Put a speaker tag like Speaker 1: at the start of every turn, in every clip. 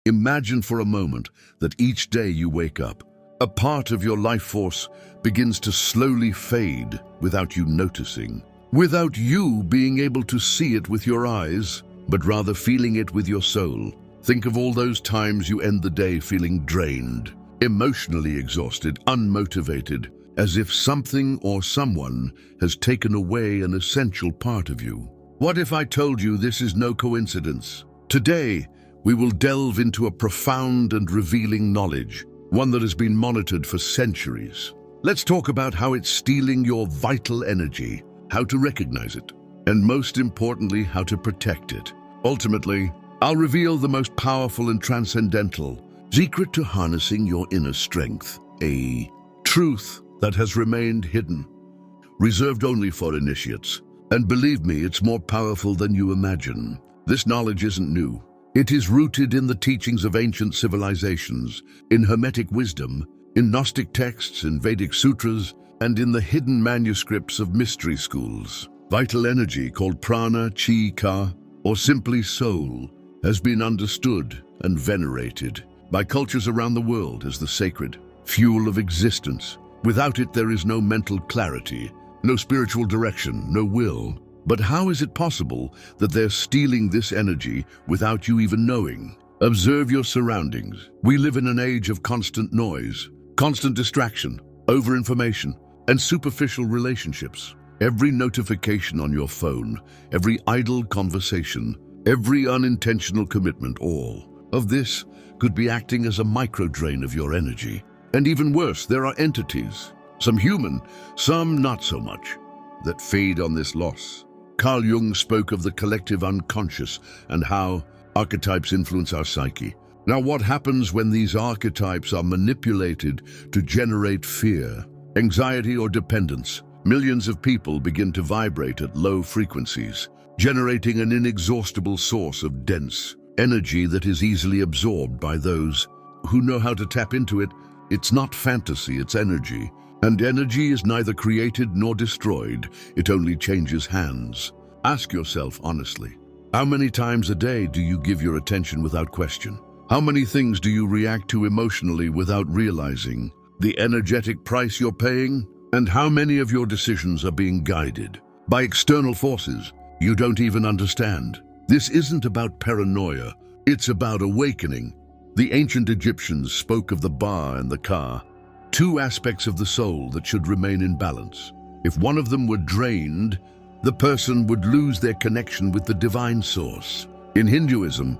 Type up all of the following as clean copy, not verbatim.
Speaker 1: Imagine for a moment that each day you wake up, a part of your life force begins to slowly fade without you noticing, without you being able to see it with your eyes, but rather feeling it with your soul. Think of all those times you end the day feeling drained, emotionally exhausted, unmotivated, as if something or someone has taken away an essential part of you. What if I told you this is no coincidence? Today, we will delve into a profound and revealing knowledge, one that has been monitored for centuries. Let's talk about how it's stealing your vital energy, how to recognize it, and most importantly, how to protect it. Ultimately, I'll reveal the most powerful and transcendental secret to harnessing your inner strength, a truth that has remained hidden, reserved only for initiates. And believe me, it's more powerful than you imagine. This knowledge isn't new. It is rooted in the teachings of ancient civilizations, in Hermetic wisdom, in Gnostic texts, in Vedic sutras, and in the hidden manuscripts of mystery schools. Vital energy, called prana, chi, ka, or simply soul, has been understood and venerated by cultures around the world as the sacred fuel of existence. Without it, there is no mental clarity, no spiritual direction, no will. But how is it possible that they're stealing this energy without you even knowing? Observe your surroundings. We live in an age of constant noise, constant distraction, overinformation, and superficial relationships. Every notification on your phone, every idle conversation, every unintentional commitment, all of this could be acting as a micro-drain of your energy. And even worse, there are entities, some human, some not so much, that feed on this loss. Carl Jung spoke of the collective unconscious and how archetypes influence our psyche. Now, what happens when these archetypes are manipulated to generate fear, anxiety, or dependence? Millions of people begin to vibrate at low frequencies, generating an inexhaustible source of dense energy that is easily absorbed by those who know how to tap into it. It's not fantasy, it's energy. And energy is neither created nor destroyed, it only changes hands. Ask yourself honestly, how many times a day do you give your attention without question? How many things do you react to emotionally without realizing the energetic price you're paying? And how many of your decisions are being guided by external forces you don't even understand? This isn't about paranoia, it's about awakening. The ancient Egyptians spoke of the Ba and the Ka, two aspects of the soul that should remain in balance. If one of them were drained, the person would lose their connection with the divine source. In Hinduism,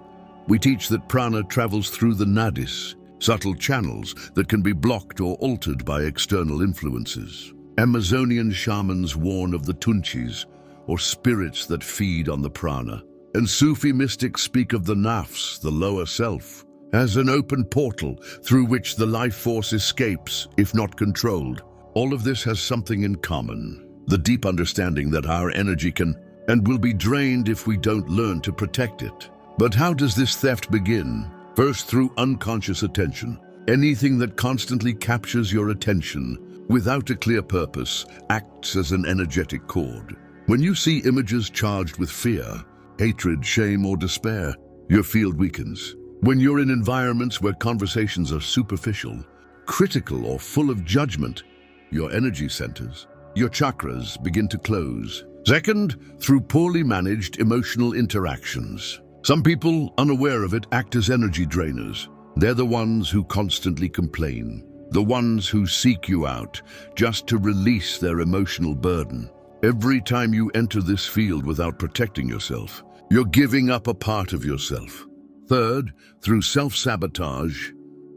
Speaker 1: we teach that prana travels through the nadis, subtle channels that can be blocked or altered by external influences. Amazonian shamans warn of the tunchis, or spirits that feed on the prana. And Sufi mystics speak of the nafs, the lower self, as an open portal through which the life force escapes, if not controlled. All of this has something in common: the deep understanding that our energy can and will be drained if we don't learn to protect it. But how does this theft begin? First, through unconscious attention. Anything that constantly captures your attention without a clear purpose acts as an energetic cord. When you see images charged with fear, hatred, shame, or despair, your field weakens. When you're in environments where conversations are superficial, critical, or full of judgment, your energy centers, your chakras begin to close. Second, through poorly managed emotional interactions. Some people, unaware of it, act as energy drainers. They're the ones who constantly complain, the ones who seek you out just to release their emotional burden. Every time you enter this field without protecting yourself, you're giving up a part of yourself. Third, through self-sabotage,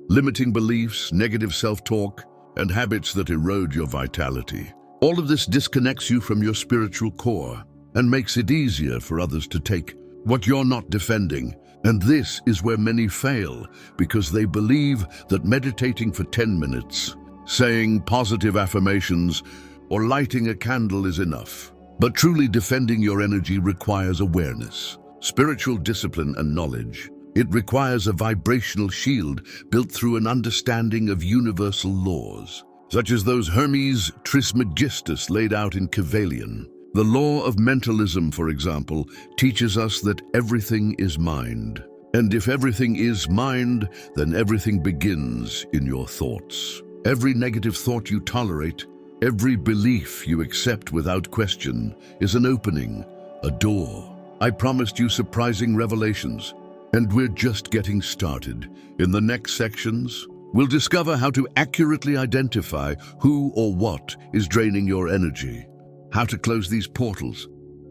Speaker 1: limiting beliefs, negative self-talk, and habits that erode your vitality. All of this disconnects you from your spiritual core and makes it easier for others to take what you're not defending. And this is where many fail, because they believe that meditating for 10 minutes, saying positive affirmations, or lighting a candle is enough. But truly defending your energy requires awareness, spiritual discipline, and knowledge. It requires a vibrational shield built through an understanding of universal laws, such as those Hermes Trismegistus laid out in Kybalion. The law of mentalism, for example, teaches us that everything is mind. And if everything is mind, then everything begins in your thoughts. Every negative thought you tolerate, every belief you accept without question, is an opening, a door. I promised you surprising revelations, and we're just getting started. In the next sections, we'll discover how to accurately identify who or what is draining your energy, how to close these portals,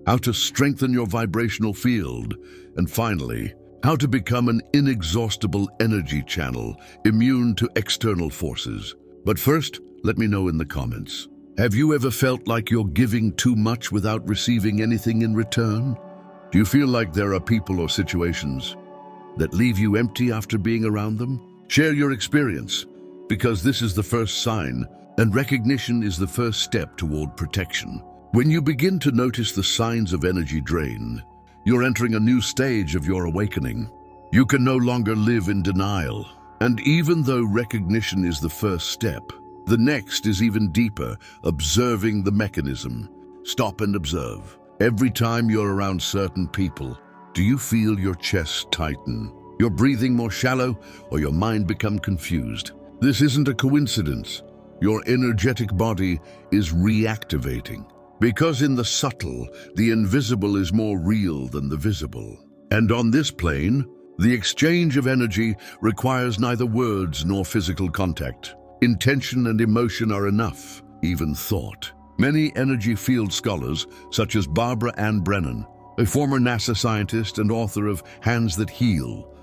Speaker 1: how to strengthen your vibrational field, and finally, how to become an inexhaustible energy channel, immune to external forces. But first, let me know in the comments. Have you ever felt like you're giving too much without receiving anything in return? Do you feel like there are people or situations that leave you empty after being around them? Share your experience, because this is the first sign, and recognition is the first step toward protection. When you begin to notice the signs of energy drain, you're entering a new stage of your awakening. You can no longer live in denial. And even though recognition is the first step, the next is even deeper, observing the mechanism. Stop and observe. Every time you're around certain people, do you feel your chest tighten, your breathing more shallow, or your mind become confused? This isn't a coincidence. Your energetic body is reactivating. Because in the subtle, the invisible is more real than the visible. And on this plane, the exchange of energy requires neither words nor physical contact. Intention and emotion are enough, even thought. Many energy field scholars, such as Barbara Ann Brennan, a former NASA scientist and author of Hands That Heal,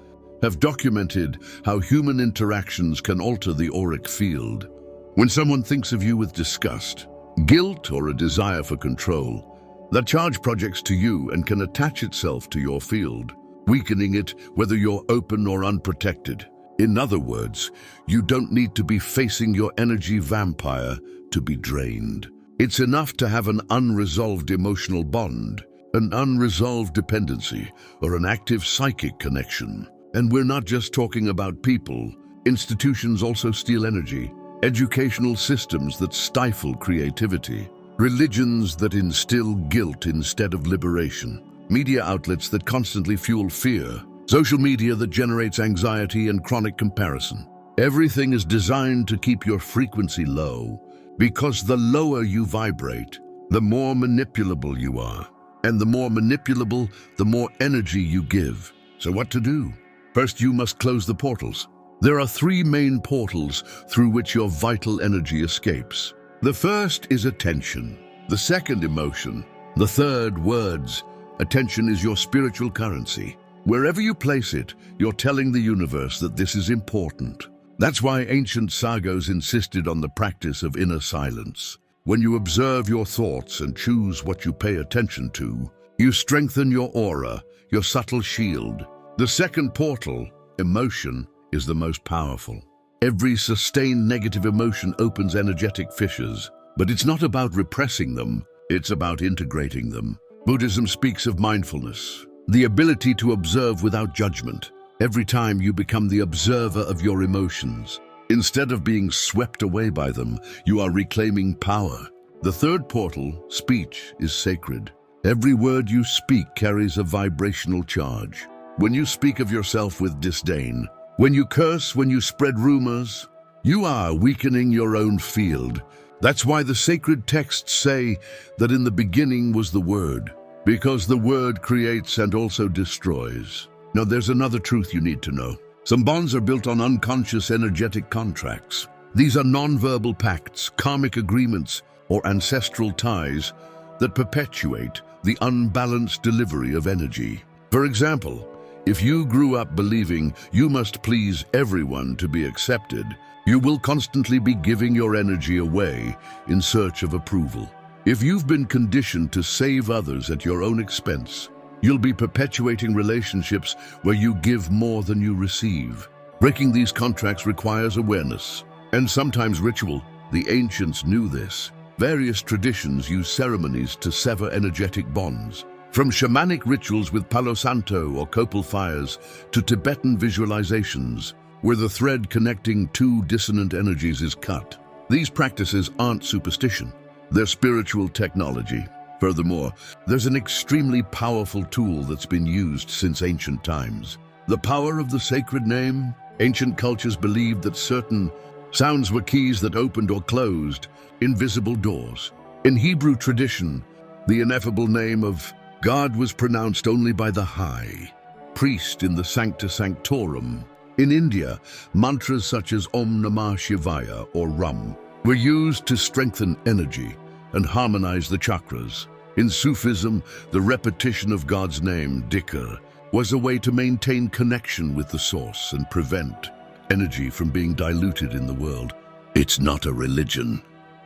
Speaker 1: have documented how human interactions can alter the auric field. When someone thinks of you with disgust, guilt, or a desire for control, that charge projects to you and can attach itself to your field, weakening it whether you're open or unprotected. In other words, you don't need to be facing your energy vampire to be drained. It's enough to have an unresolved emotional bond, an unresolved dependency, or an active psychic connection. And we're not just talking about people. Institutions also steal energy. Educational systems that stifle creativity. Religions that instill guilt instead of liberation. Media outlets that constantly fuel fear. Social media that generates anxiety and chronic comparison. Everything is designed to keep your frequency low, because the lower you vibrate, the more manipulable you are. And the more manipulable, the more energy you give. So what to do? First, you must close the portals. There are 3 main portals through which your vital energy escapes. The first is attention. The second, emotion. The third, words. Attention is your spiritual currency. Wherever you place it, you're telling the universe that this is important. That's why ancient sagas insisted on the practice of inner silence. When you observe your thoughts and choose what you pay attention to, you strengthen your aura, your subtle shield. The second portal, emotion, is the most powerful. Every sustained negative emotion opens energetic fissures, but it's not about repressing them, it's about integrating them. Buddhism speaks of mindfulness, the ability to observe without judgment. Every time you become the observer of your emotions, instead of being swept away by them, you are reclaiming power. The third portal, speech, is sacred. Every word you speak carries a vibrational charge. When you speak of yourself with disdain, when you curse, when you spread rumors, you are weakening your own field. That's why the sacred texts say that in the beginning was the Word, because the Word creates and also destroys. Now, there's another truth you need to know. Some bonds are built on unconscious energetic contracts. These are non-verbal pacts, karmic agreements, or ancestral ties that perpetuate the unbalanced delivery of energy. For example, if you grew up believing you must please everyone to be accepted, you will constantly be giving your energy away in search of approval. If you've been conditioned to save others at your own expense, you'll be perpetuating relationships where you give more than you receive. Breaking these contracts requires awareness, and sometimes ritual. The ancients knew this. Various traditions use ceremonies to sever energetic bonds. From shamanic rituals with Palo Santo or copal fires to Tibetan visualizations, where the thread connecting 2 dissonant energies is cut. These practices aren't superstition, they're spiritual technology. Furthermore, there's an extremely powerful tool that's been used since ancient times. The power of the sacred name. Ancient cultures believed that certain sounds were keys that opened or closed invisible doors. In Hebrew tradition, the ineffable name of God was pronounced only by the high priest in the Sancta Sanctorum. In India, mantras such as Om Namah Shivaya or Ram were used to strengthen energy and harmonize the chakras. In Sufism, the repetition of God's name, dhikr, was a way to maintain connection with the source and prevent energy from being diluted in the world. It's not a religion.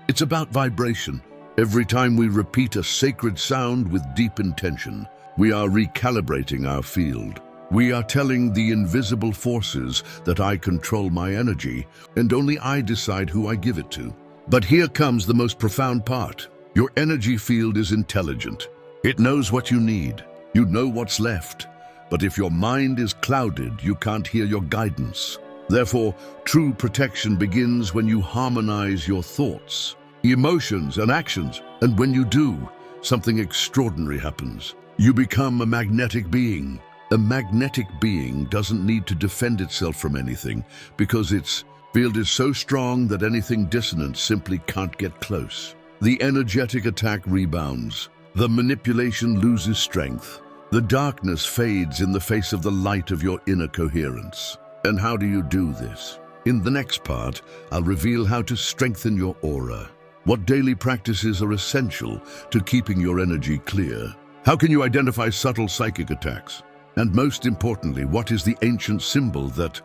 Speaker 1: It's about vibration. Every time we repeat a sacred sound with deep intention, we are recalibrating our field. We are telling the invisible forces that I control my energy, and only I decide who I give it to. But here comes the most profound part. Your energy field is intelligent. It knows what you need. You know what's left. But if your mind is clouded, you can't hear your guidance. Therefore, true protection begins when you harmonize your thoughts, emotions, and actions. And when you do, something extraordinary happens. You become a magnetic being. A magnetic being doesn't need to defend itself from anything because its field is so strong that anything dissonant simply can't get close. The energetic attack rebounds. The manipulation loses strength. The darkness fades in the face of the light of your inner coherence. And how do you do this? In the next part, I'll reveal how to strengthen your aura. What daily practices are essential to keeping your energy clear? How can you identify subtle psychic attacks? And most importantly, what is the ancient symbol that,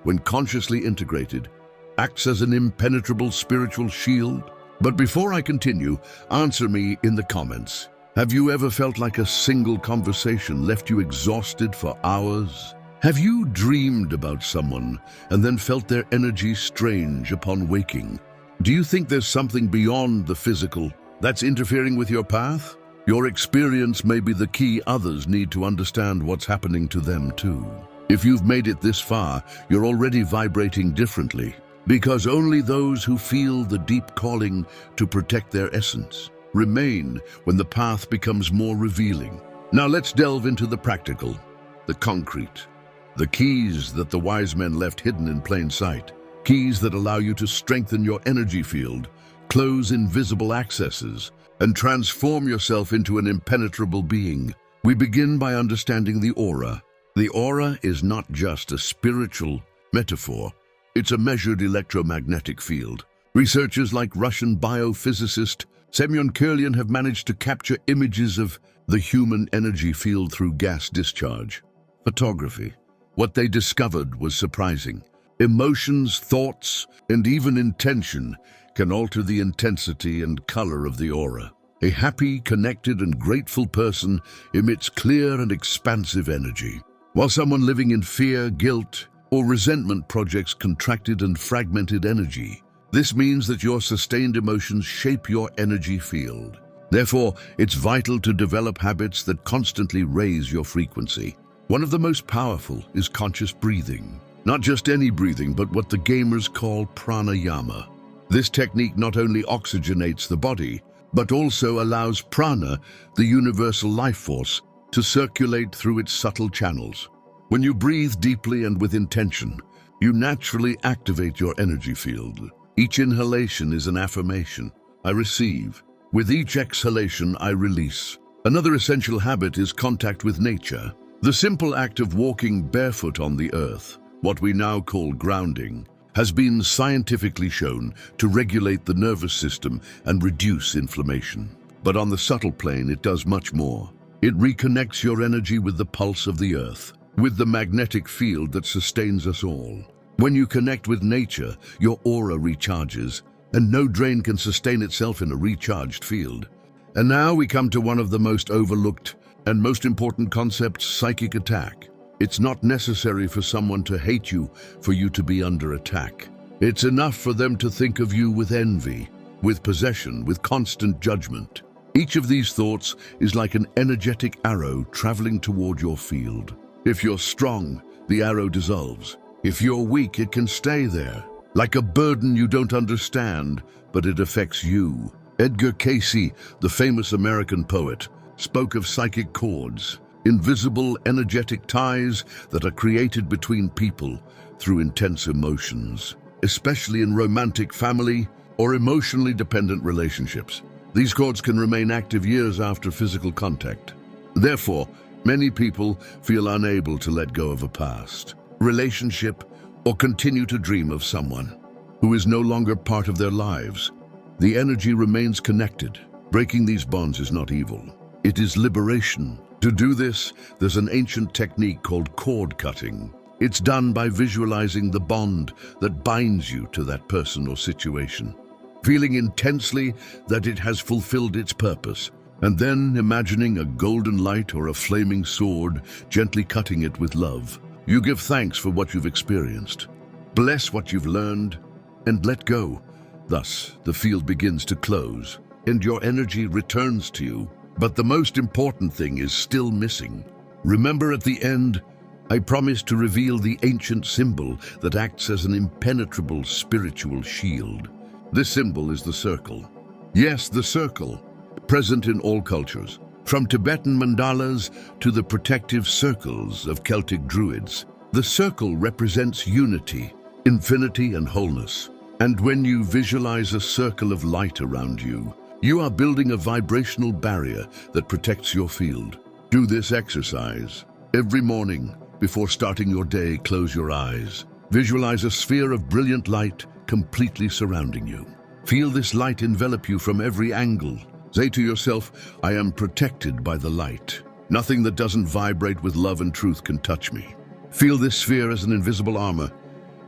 Speaker 1: when consciously integrated, acts as an impenetrable spiritual shield? But before I continue, answer me in the comments. Have you ever felt like a single conversation left you exhausted for hours? Have you dreamed about someone and then felt their energy strange upon waking? Do you think there's something beyond the physical that's interfering with your path? Your experience may be the key. Others need to understand what's happening to them too. If you've made it this far, you're already vibrating differently, because only those who feel the deep calling to protect their essence remain when the path becomes more revealing. Now let's delve into the practical, the concrete, the keys that the wise men left hidden in plain sight, keys that allow you to strengthen your energy field, close invisible accesses, and transform yourself into an impenetrable being. We begin by understanding the aura. The aura is not just a spiritual metaphor, it's a measured electromagnetic field. Researchers like Russian biophysicist Semyon Kirlian have managed to capture images of the human energy field through gas discharge. Photography. What they discovered was surprising. Emotions, thoughts, and even intention can alter the intensity and color of the aura. A happy, connected, and grateful person emits clear and expansive energy, while someone living in fear, guilt, or resentment projects contracted and fragmented energy. This means that your sustained emotions shape your energy field. Therefore, it's vital to develop habits that constantly raise your frequency. One of the most powerful is conscious breathing. Not just any breathing, but what the gamers call pranayama. This technique not only oxygenates the body, but also allows prana, the universal life force, to circulate through its subtle channels. When you breathe deeply and with intention, you naturally activate your energy field. Each inhalation is an affirmation. I receive. With each exhalation, I release. Another essential habit is contact with nature. The simple act of walking barefoot on the earth, what we now call grounding, has been scientifically shown to regulate the nervous system and reduce inflammation. But on the subtle plane, it does much more. It reconnects your energy with the pulse of the earth, with the magnetic field that sustains us all. When you connect with nature, your aura recharges, and no drain can sustain itself in a recharged field. And now we come to one of the most overlooked and most important concepts: psychic attack. It's not necessary for someone to hate you for you to be under attack. It's enough for them to think of you with envy, with possession, with constant judgment. Each of these thoughts is like an energetic arrow traveling toward your field. If you're strong, the arrow dissolves. If you're weak, it can stay there, like a burden you don't understand, but it affects you. Edgar Cayce, the famous American poet, spoke of psychic cords. invisible energetic ties that are created between people through intense emotions, especially in romantic, family, or emotionally dependent relationships. These cords can remain active years after physical contact. Therefore, many people feel unable to let go of a past relationship or continue to dream of someone who is no longer part of their lives. The energy remains connected. Breaking these bonds is not evil. It is liberation. To do this, there's an ancient technique called cord cutting. It's done by visualizing the bond that binds you to that person or situation, feeling intensely that it has fulfilled its purpose, and then imagining a golden light or a flaming sword, gently cutting it with love. You give thanks for what you've experienced, bless what you've learned, and let go. Thus, the field begins to close, and your energy returns to you. But the most important thing is still missing. Remember, at the end, I promised to reveal the ancient symbol that acts as an impenetrable spiritual shield. This symbol is the circle. Yes, the circle, present in all cultures, from Tibetan mandalas to the protective circles of Celtic druids. The circle represents unity, infinity, and wholeness. And when you visualize a circle of light around you, you are building a vibrational barrier that protects your field. Do this exercise every morning. Before starting your day, close your eyes. Visualize a sphere of brilliant light completely surrounding you. Feel this light envelop you from every angle. Say to yourself, I am protected by the light. Nothing that doesn't vibrate with love and truth can touch me. Feel this sphere as an invisible armor.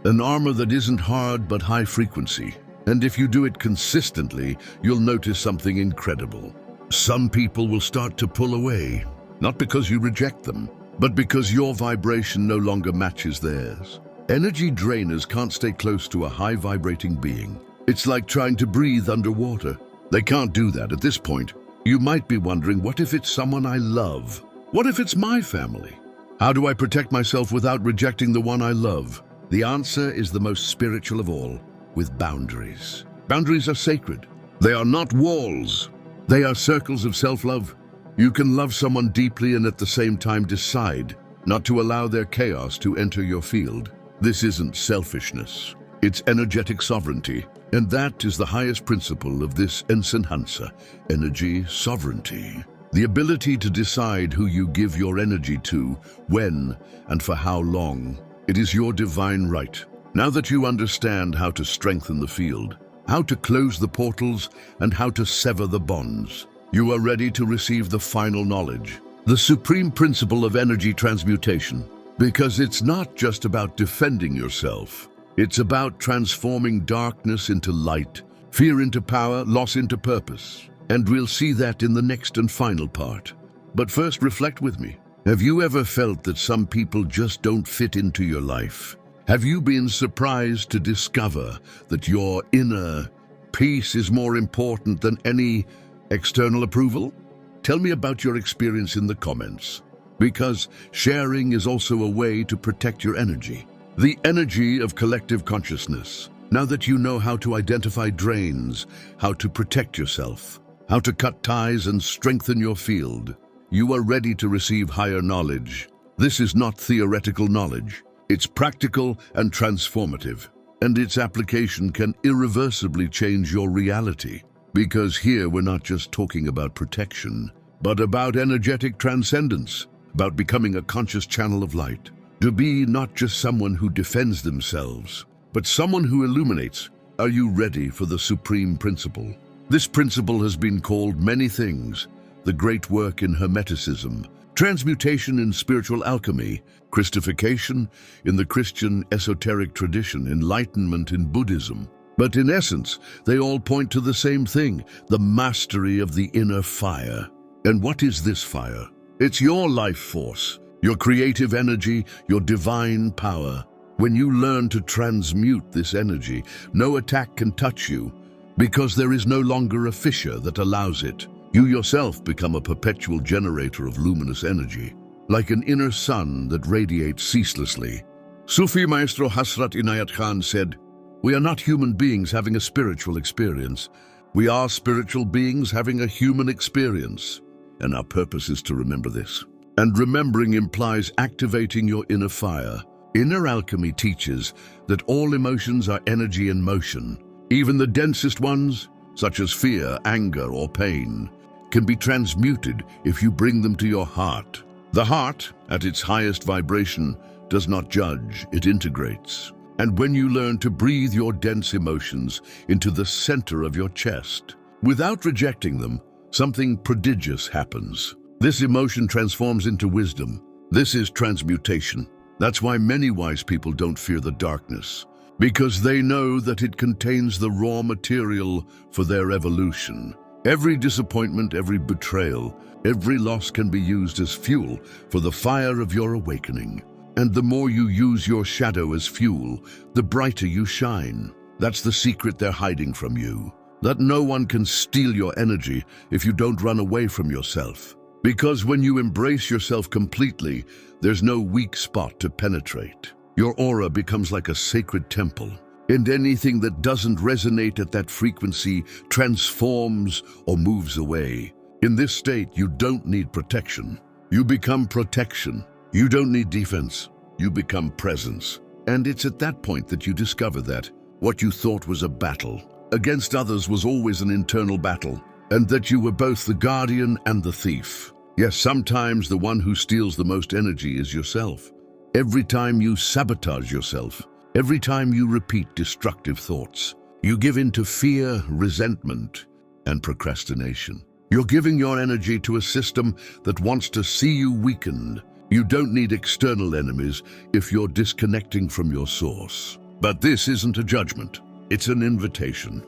Speaker 1: An armor that isn't hard but high frequency. And if you do it consistently, you'll notice something incredible. Some people will start to pull away, not because you reject them, but because your vibration no longer matches theirs. Energy drainers can't stay close to a high-vibrating being. It's like trying to breathe underwater. They can't do that at this point. You might be wondering, what if it's someone I love? What if it's my family? How do I protect myself without rejecting the one I love? The answer is the most spiritual of all, with boundaries. Boundaries are sacred. They are not walls. They are circles of self-love. You can love someone deeply and at the same time decide not to allow their chaos to enter your field. This isn't selfishness. It's energetic sovereignty. And that is the highest principle of this Ensenhansa, energy sovereignty. The ability to decide who you give your energy to, when, and for how long. It is your divine right. Now that you understand how to strengthen the field, how to close the portals, and how to sever the bonds, you are ready to receive the final knowledge, the supreme principle of energy transmutation. Because it's not just about defending yourself. It's about transforming darkness into light, fear into power, loss into purpose. And we'll see that in the next and final part. But first, reflect with me. Have you ever felt that some people just don't fit into your life? Have you been surprised to discover that your inner peace is more important than any external approval? Tell me about your experience in the comments, because sharing is also a way to protect your energy. The energy of collective consciousness. Now that you know how to identify drains, how to protect yourself, how to cut ties and strengthen your field, you are ready to receive higher knowledge. This is not theoretical knowledge. It's practical and transformative, and its application can irreversibly change your reality. Because here we're not just talking about protection, but about energetic transcendence, about becoming a conscious channel of light. To be not just someone who defends themselves, but someone who illuminates. Are you ready for the supreme principle? This principle has been called many things: the great work in Hermeticism, transmutation in spiritual alchemy, Christification in the Christian esoteric tradition, enlightenment in Buddhism. But in essence, they all point to the same thing: the mastery of the inner fire. And what is this fire? It's your life force, your creative energy, your divine power. When you learn to transmute this energy, no attack can touch you, because there is no longer a fissure that allows it. You yourself become a perpetual generator of luminous energy, like an inner sun that radiates ceaselessly. Sufi Maestro Hasrat Inayat Khan said, "We are not human beings having a spiritual experience. We are spiritual beings having a human experience." And our purpose is to remember this. And remembering implies activating your inner fire. Inner alchemy teaches that all emotions are energy in motion. Even the densest ones, such as fear, anger, or pain, can be transmuted if you bring them to your heart. The heart, at its highest vibration, does not judge, it integrates. And when you learn to breathe your dense emotions into the center of your chest, without rejecting them, something prodigious happens. This emotion transforms into wisdom. This is transmutation. That's why many wise people don't fear the darkness, because they know that it contains the raw material for their evolution. Every disappointment, every betrayal, every loss can be used as fuel for the fire of your awakening. And the more you use your shadow as fuel, the brighter you shine. That's the secret they're hiding from you. That no one can steal your energy if you don't run away from yourself. Because when you embrace yourself completely, there's no weak spot to penetrate. Your aura becomes like a sacred temple, and anything that doesn't resonate at that frequency transforms or moves away. In this state, you don't need protection. You become protection. You don't need defense. You become presence. And it's at that point that you discover that what you thought was a battle against others was always an internal battle, and that you were both the guardian and the thief. Yes, sometimes the one who steals the most energy is yourself. Every time you sabotage yourself, every time you repeat destructive thoughts, you give in to fear, resentment, and procrastination. You're giving your energy to a system that wants to see you weakened. You don't need external enemies if you're disconnecting from your source. But this isn't a judgment. It's an invitation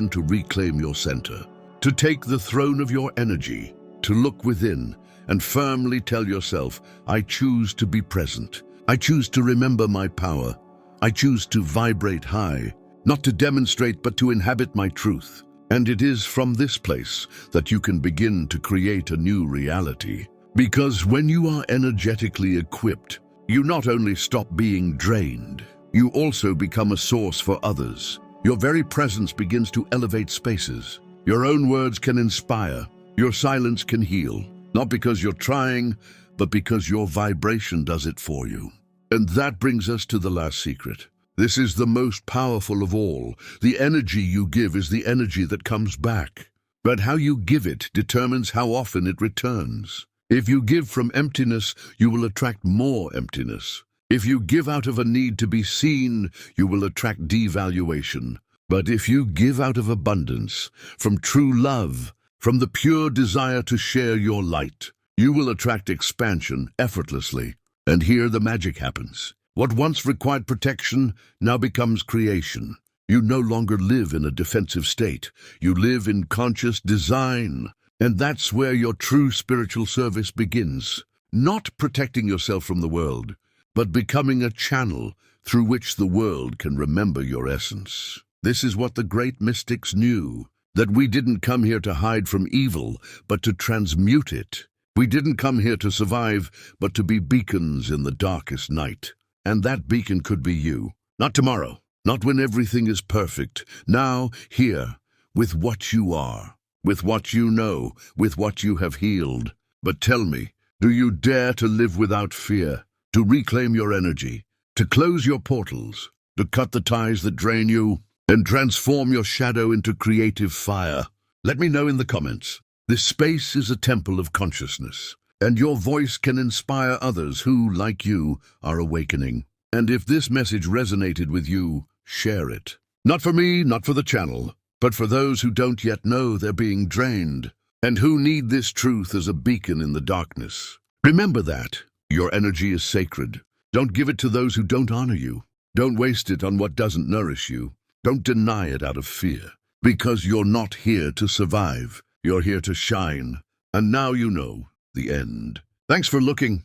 Speaker 1: to reclaim your center, to take the throne of your energy, to look within and firmly tell yourself, I choose to be present. I choose to remember my power. I choose to vibrate high, not to demonstrate, but to inhabit my truth. And it is from this place that you can begin to create a new reality. Because when you are energetically equipped, you not only stop being drained, you also become a source for others. Your very presence begins to elevate spaces. Your own words can inspire. Your silence can heal. Not because you're trying, but because your vibration does it for you. And that brings us to the last secret. This is the most powerful of all. The energy you give is the energy that comes back. But how you give it determines how often it returns. If you give from emptiness, you will attract more emptiness. If you give out of a need to be seen, you will attract devaluation. But if you give out of abundance, from true love, from the pure desire to share your light, you will attract expansion effortlessly. And here the magic happens. What once required protection now becomes creation. You no longer live in a defensive state. You live in conscious design. And that's where your true spiritual service begins. Not protecting yourself from the world, but becoming a channel through which the world can remember your essence. This is what the great mystics knew, that we didn't come here to hide from evil, but to transmute it. We didn't come here to survive, but to be beacons in the darkest night. And that beacon could be you. Not tomorrow, not when everything is perfect. Now, here, with what you are, with what you know, with what you have healed. But tell me, do you dare to live without fear, to reclaim your energy, to close your portals, to cut the ties that drain you, and transform your shadow into creative fire? Let me know in the comments. This space is a temple of consciousness, and your voice can inspire others who, like you, are awakening. And if this message resonated with you, share it. Not for me, not for the channel, but for those who don't yet know they're being drained, and who need this truth as a beacon in the darkness. Remember that. Your energy is sacred. Don't give it to those who don't honor you. Don't waste it on what doesn't nourish you. Don't deny it out of fear. Because you're not here to survive. You're here to shine. And now you know the end. Thanks for looking.